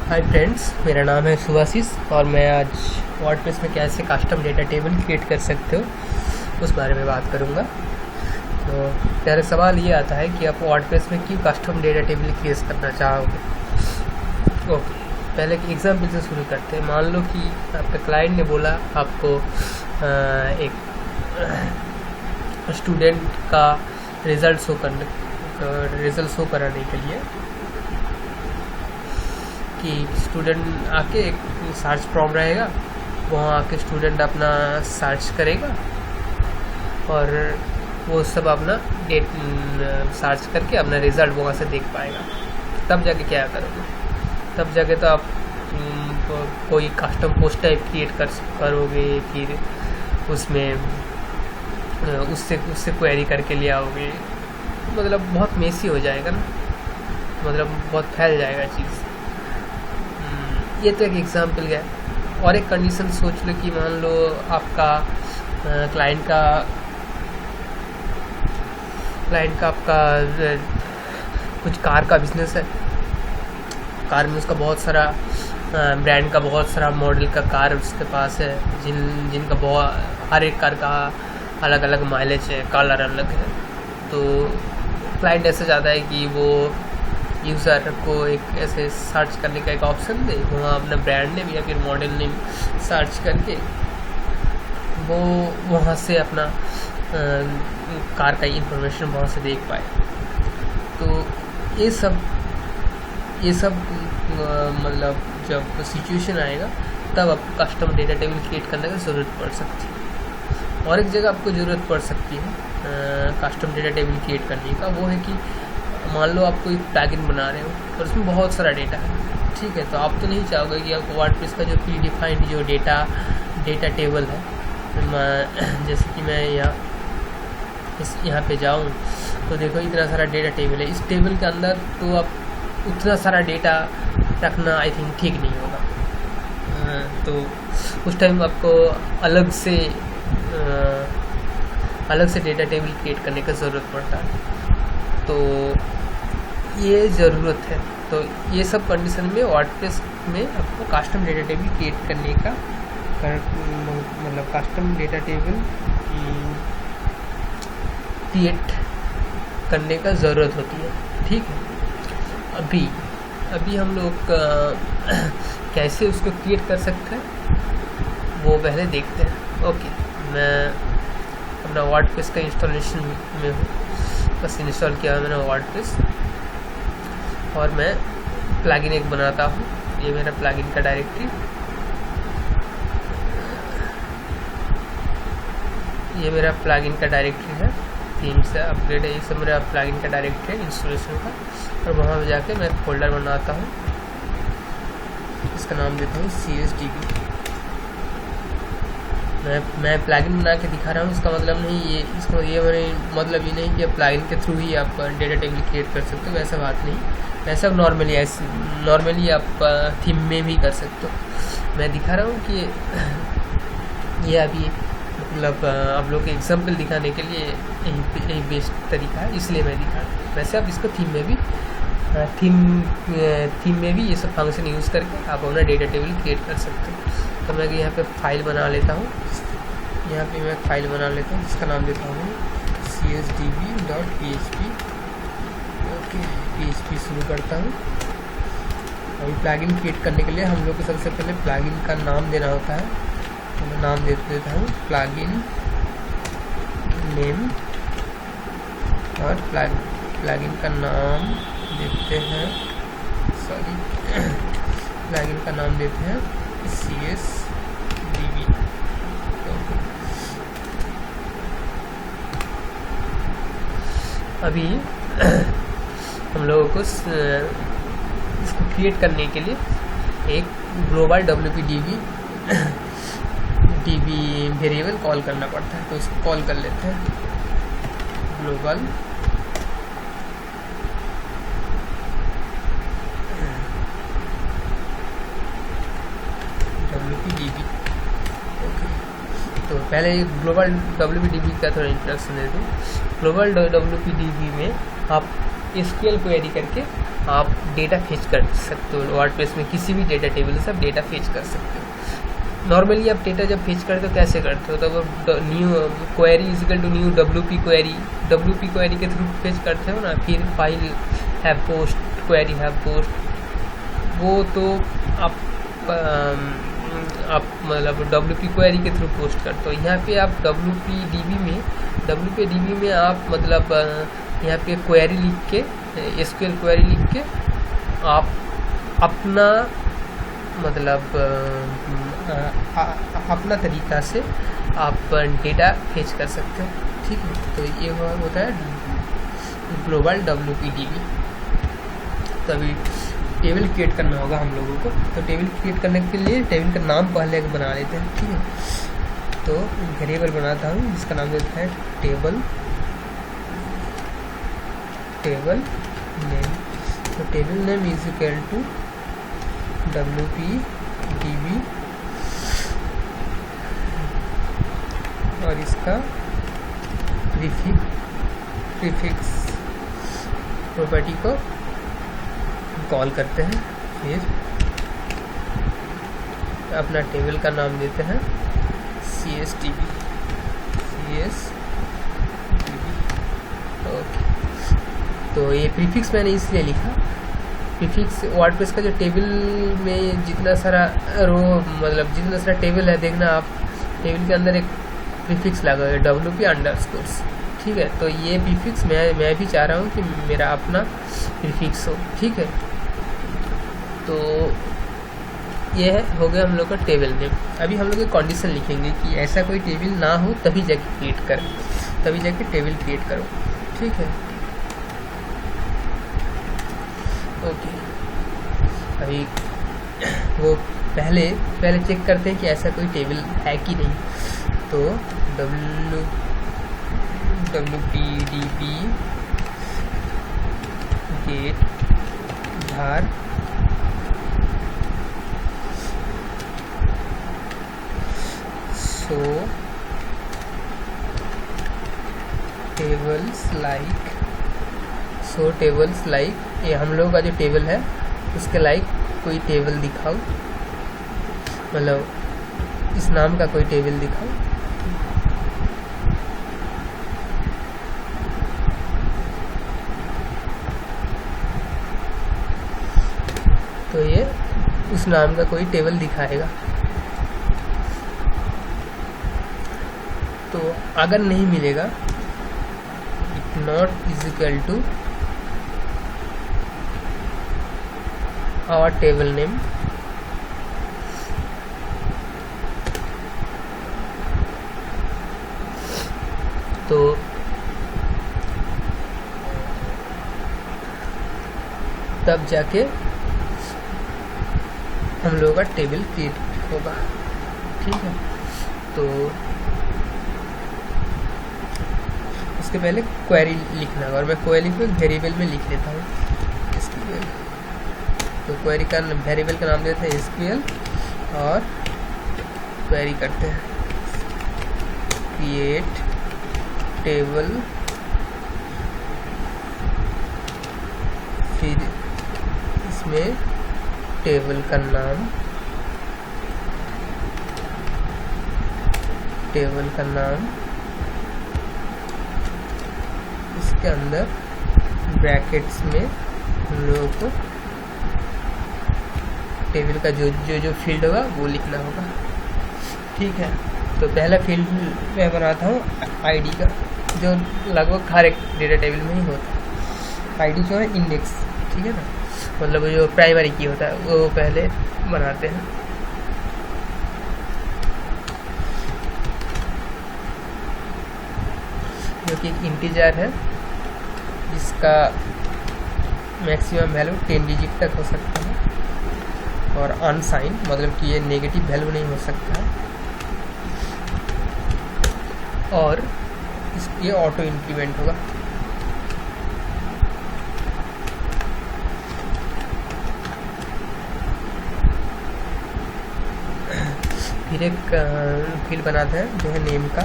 Hi friends, मेरा नाम है सुभाशीष और मैं आज वर्डप्रेस में कैसे कस्टम डेटा टेबल क्रिएट कर सकते हो उस बारे में बात करूँगा। तो मेरा सवाल ये आता है कि आप वर्डप्रेस में क्यों कस्टम डेटा टेबल क्रिएट करना चाहोगे। ओके, पहले एक एग्जाम्पल से शुरू करते हैं। मान लो कि आपका क्लाइंट ने बोला आपको एक स्टूडेंट का रिज़ल्ट शो कराने के लिए कि स्टूडेंट आके एक सर्च प्रॉम्प्ट रहेगा, वहाँ आके स्टूडेंट अपना सर्च करेगा और वो सब अपना सर्च करके अपना रिज़ल्ट वहाँ से देख पाएगा। तब जाके क्या करोगे, तब जाके तो आप कोई कस्टम पोस्ट टाइप क्रिएट करोगे, फिर उसमें उससे क्वेरी करके ले आओगे। मतलब बहुत मेसी हो जाएगा ना, मतलब बहुत फैल जाएगा चीज़। ये तो एक एग्जाम्पल है। और एक कंडीशन सोच लो कि मान लो आपका क्लाइंट का आपका कुछ कार का बिजनेस है। कार में उसका बहुत सारा ब्रांड का बहुत सारा मॉडल का कार उसके पास है, जिनका बहुत हर एक कार का अलग अलग माइलेज है, कलर अलग है। तो क्लाइंट ऐसा चाहता है कि वो यूज़र को एक ऐसे सर्च करने का एक ऑप्शन दे, वहाँ अपना ब्रांड नेम या फिर मॉडल नेम सर्च करके वो वहाँ से अपना कार का इंफॉर्मेशन वहाँ से देख पाए। तो ये सब मतलब जब सिचुएशन आएगा तब आपको कस्टम डेटा टेबल क्रिएट करने की ज़रूरत पड़ सकती है। और एक जगह आपको ज़रूरत पड़ सकती है कस्टम डेटा टेबल क्रिएट करने का, वो है कि मान लो आप कोई प्लगइन बना रहे हो और उसमें बहुत सारा डेटा है, ठीक है। तो आप तो नहीं चाहोगे कि आपको वर्डप्रेस का जो प्री डिफाइंड जो डेटा टेबल है, जैसे कि मैं यहाँ पे जाऊँ तो देखो इतना सारा डेटा टेबल है। इस टेबल के अंदर तो आप उतना सारा डेटा रखना आई थिंक ठीक नहीं होगा। तो उस टाइम आपको अलग से डेटा टेबल क्रिएट करने का ज़रूरत पड़ता है। तो ये ज़रूरत है। तो ये सब कंडीशन में वर्डप्रेस में आपको कस्टम डेटा टेबल क्रिएट करने का मतलब कस्टम डेटा टेबल क्रिएट करने का ज़रूरत होती है, ठीक है। अभी हम लोग कैसे उसको क्रिएट कर सकते हैं वो पहले देखते हैं। ओके, मैं अपना वर्डप्रेस का इंस्टॉलेशन में हूँ, बस इंस्टॉल किया है मैंने वर्डप्रेस और मैं प्लगइन एक बनाता हूँ। ये मेरा प्लगइन का डायरेक्टरी, ये मेरा प्लगइन का डायरेक्टरी है। थीम से अपग्रेड है, ये सब मेरा प्लगइन का डायरेक्टरी है इंस्टॉलेशन का। और वहाँ पे जाके मैं फोल्डर बनाता हूँ, इसका नाम देता हूँ CSDB। मैं प्लगइन बना के दिखा रहा हूँ, इसका मतलब नहीं ये मतलब ये नहीं कि आप प्लगइन के थ्रू ही आप डेटा टेबल क्रिएट कर सकते हो, वैसा बात नहीं। वैसा नॉर्मली आप थीम में भी कर सकते हो। मैं दिखा रहा हूँ कि ये अभी मतलब आप लोग को एग्जाम्पल दिखाने के लिए यही बेस्ट तरीका है, इसलिए मैं दिखा रहा हूँ। वैसे आप इसको थीम में भी ये सब फंक्शन यूज़ करके आप अपना डेटा टेबल क्रिएट कर सकते हो। तो मैं यहाँ पे फाइल बना लेता हूँ, जिसका नाम देता हूँ csdb.php। ओके, PHP शुरू करता हूँ। अभी प्लगइन क्रिएट करने के लिए हम लोग को सबसे पहले प्लगइन का नाम देना होता है। तो मैं नाम दे देता हूँ प्लगइन नेम, और प्लगइन का नाम देते हैं प्लगइन का नाम देते हैं CSDB। अभी हम लोगों को इसको क्रिएट करने के लिए एक ग्लोबल WPDB वेरिएबल कॉल करना पड़ता है। तो इसको कॉल कर लेते हैं ग्लोबल WPDB। ओके, तो पहले ग्लोबल WPDB का थोड़ा इंट्रोडक्शन दे दूँ। ग्लोबल WPDB में आप SQL क्वेरी करके आप डेटा फेच कर सकते हो। वर्डप्रेस में किसी भी डेटा टेबल से आप डेटा फेच कर सकते हो। नॉर्मली आप डेटा जब फेच करते हो कैसे करते हो, तब new query is equal to new WP query के थ्रू फेच करते हो ना। फिर while have post, query have post, वो तो आप मतलब WP क्वेरी के थ्रू पोस्ट करते हो। यहाँ पे आप WPDB में आप मतलब यहाँ पे क्वेरी लिख के, SQL क्वेरी लिख के आप अपना मतलब अपना तरीका से आप डेटा फेच कर सकते हो। ठीक है, तो ये होता है ग्लोबल WPDB। तो अभी टेबल क्रिएट करना होगा हम लोगों को। तो टेबल क्रिएट करने के लिए टेबल का नाम पहले बना लेते हैं। ठीक है, तो वेरिएबल बनाता हूँ जिसका नाम देता है टेबल नेम। तो table name is equal to WPDB और इसका प्रीफिक्स प्रॉपर्टी को कॉल करते हैं। फिर अपना टेबल का नाम देते हैं CSDB। ओके, तो ये प्रीफिक्स मैंने इसलिए लिखा, प्रीफिक्स वर्डप्रेस का जो टेबल में जितना सारा रो मतलब जितना सारा टेबल है, देखना आप टेबल के अंदर एक प्रीफिक्स लगा है WP_। ठीक है, तो ये प्रीफिक्स मैं भी चाह रहा हूँ कि मेरा अपना प्रीफिक्स हो। ठीक है, तो ये हो गया हम लोग का टेबल नेम। अभी हम लोग एक कंडीशन लिखेंगे कि ऐसा कोई टेबल ना हो तभी जाके टेबल क्रिएट करो। ठीक है, ओके। अभी वो पहले चेक करते हैं कि ऐसा कोई टेबल है कि नहीं। तो WPDB गेट धार सो टेबल्स लाइक ये हम लोग का जो टेबल है उसके लाइक कोई टेबल दिखाओ, मतलब इस नाम का कोई टेबल दिखाओ। तो ये उस नाम का कोई टेबल दिखाएगा। तो अगर नहीं मिलेगा, it not is equal to our table name. तो तब जाके हम लोगों का टेबल क्रिएट होगा। ठीक है, तो इसके पहले क्वेरी लिखना है और मैं क्वेरी को वेरिएबल में लिख लेता हूँ SQL। तो क्वेरी का वेरिएबल का नाम देते हैं SQL और क्वेरी करते हैं क्रिएट टेबल, फिर इसमें टेबल का नाम इसके अंदर ब्रैकेट्स में हम लोगों को टेबल का जो फील्ड होगा वो लिखना होगा। ठीक है, तो पहला फील्ड मैं बनाता हूँ ID का, जो लगभग हर एक डेटा टेबल में ही होता है। ID जो है इंडेक्स, ठीक है ना, मतलब जो प्राइमरी की होता है वो पहले बनाते हैं। जो कि एक इंटीजर है जिसका मैक्सिमम वैल्यू 10 डिजिट तक हो सकता है और अनसाइन, मतलब कि ये नेगेटिव वैल्यू नहीं हो सकता है। और ये ऑटो इंक्रीमेंट होगा। फिर एक फील्ड बनाते हैं जो है नेम का,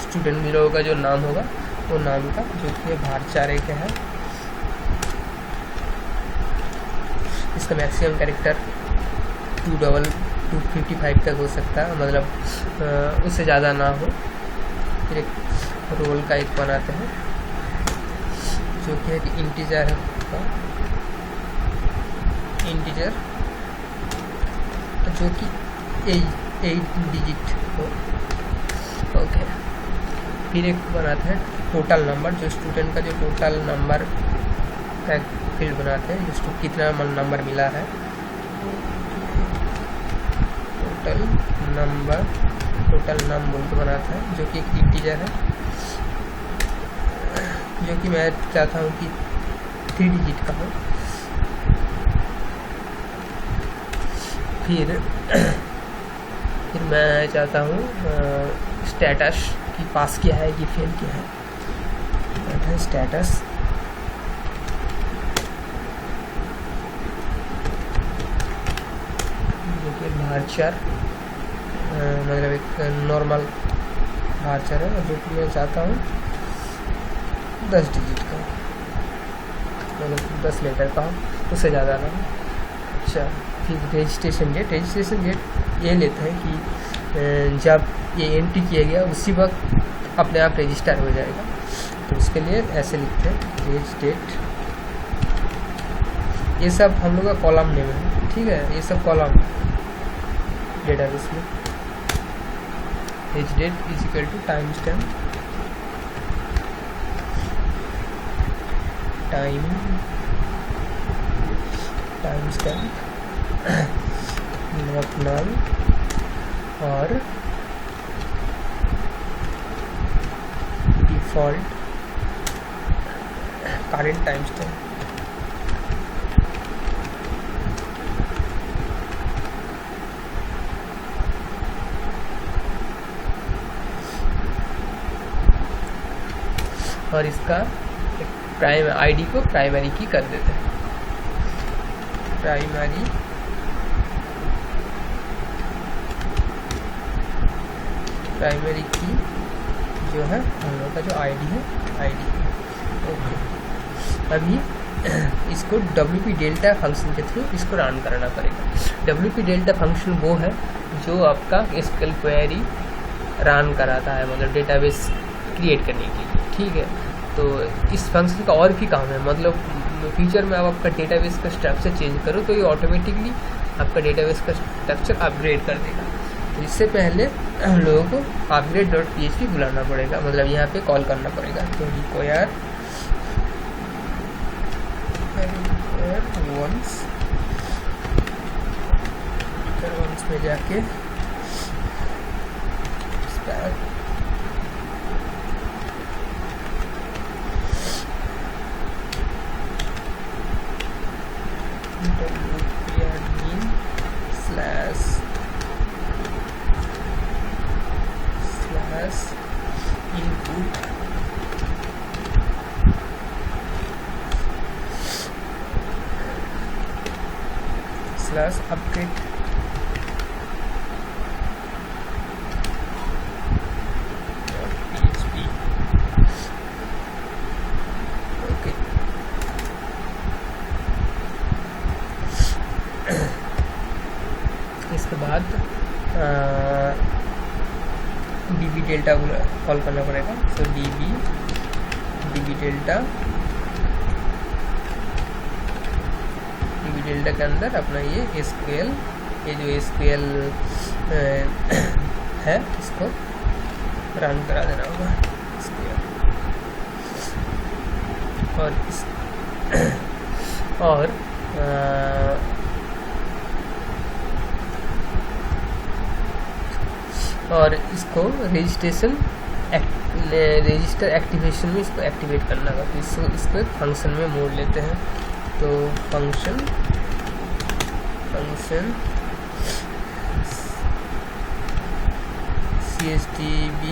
स्टूडेंट लोगों का जो नाम होगा वो नाम का, जो कि varchar का है। इसका मैक्सिमम कैरेक्टर 255 तक हो सकता है, मतलब उससे ज़्यादा ना हो। फिर एक रोल का एक बनाते हैं जो कि है कि इंटीजर है, इंटीजर जो कि 8 डिजिट हो। ओके, फिर एक बनाते हैं टोटल नंबर, जो स्टूडेंट का जो टोटल नंबर का फील्ड बनाते हैं, जिसको कितना नंबर मिला है, टोटल नम बोल के बनाता है, जो कि एक इंटीजर है, जो कि मैं चाहता हूँ कि 3 डिजिट का हो। फिर मैं चाहता हूँ स्टेटस की पास किया है कि फेल किया है, स्टेटस भारचर, मतलब एक नॉर्मल भारचर है, जो कि मैं चाहता हूँ 10 डिजिट का, मतलब 10 लेटर का हो, उससे ज़्यादा ना हो। अच्छा, फिर रजिस्ट्रेशन डेट ये लेते हैं कि जब ये एंट्री किया गया उसी वक्त अपने आप रजिस्टर हो जाएगा, तो उसके लिए ऐसे लिखते हैं रजिस्टर डेट। ये सब हम लोग का कॉलम नेम है, ठीक है, ये सब कॉलम डेटाबेस में। As date is equal to timestamp, timestamp not null और डिफॉल्ट करेंट टाइम स्टैम्प। और इसका आईडी को प्राइमरी की कर देते हैं, प्राइमरी की जो है हम लोग का जो आईडी है, ओके। अभी इसको WP डेल्टा फंक्शन के थ्रू इसको रन कराना पड़ेगा। WP डेल्टा फंक्शन वो है जो आपका SQL क्वेरी रन कराता है, मतलब डेटाबेस क्रिएट करने के लिए, ठीक है। तो इस फंक्शन का और भी काम है, मतलब फ्यूचर में आप आपका डेटाबेस का स्ट्रक्चर चेंज करो तो ये ऑटोमेटिकली आपका डेटाबेस का स्ट्रक्चर अपग्रेड कर देगा। तो इससे पहले हम लोगों को upgrade.php बुलाना पड़ेगा, मतलब यहाँ पे कॉल करना पड़ेगा। तो require once में जाके upgrade PHP, ओके। इसके बाद DB डेल्टा कॉल करना पड़ेगा। तो DB डेल्टा के अंदर अपना ये SQL, ये जो SQL है इसको रन करा देना होगा SQL। और इसको रजिस्टर एक्टिवेशन में इसको एक्टिवेट करना होगा। तो इसको एक फंक्शन में मोड़ लेते हैं। तो फंक्शन CSTB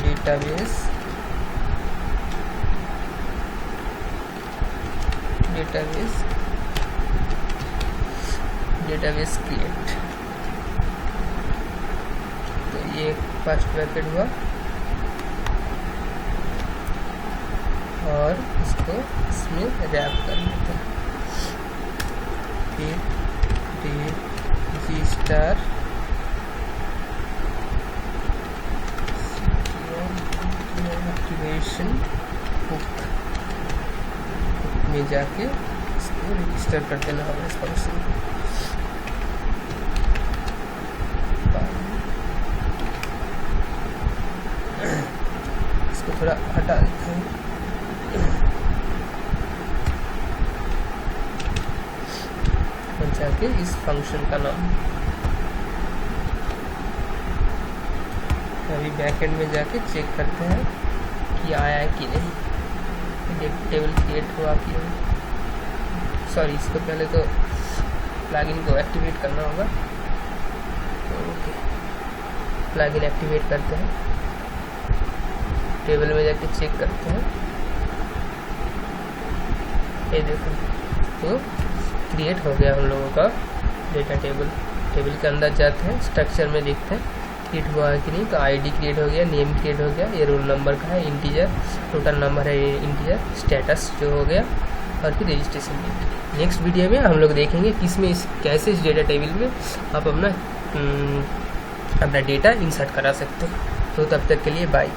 डेटाबेस क्रिएट। तो ये फर्स्ट ब्रैकेट हुआ और इसको इसमें रैप कर लेते हैं। फिर रजिस्टर एक्टिवेशन हुक में जाके इसको रजिस्टर कर देना होगा इस फंक्शन को। इसको थोड़ा हटा देते हैं। जाके इस फंक्शन का नाम अभी बैकएंड में जाके चेक करते हैं कि आया है कि नहीं, टेबल क्रिएट हुआ कि नहीं। सॉरी, इसको पहले तो प्लगइन को एक्टिवेट करना होगा। तो ओके, प्लगइन एक्टिवेट करते हैं, टेबल में जाके चेक करते हैं। ये देखो, तो क्रिएट हो गया हम लोगों का डेटा टेबल। टेबल के अंदर जाते हैं, स्ट्रक्चर में देखते हैं क्रिएट हुआ है कि नहीं। तो आईडी क्रिएट हो गया, नेम क्रिएट हो गया, ये रोल नंबर का है इंटीजर, टोटल नंबर है इंटीजर, स्टेटस जो हो गया, और फिर रजिस्ट्रेशन डेट। नेक्स्ट वीडियो में हम लोग देखेंगे कि इसमें कैसे इस डेटा टेबल में आप अपना डेटा इंसर्ट करा सकते हैं। तो तब तक के लिए बाय।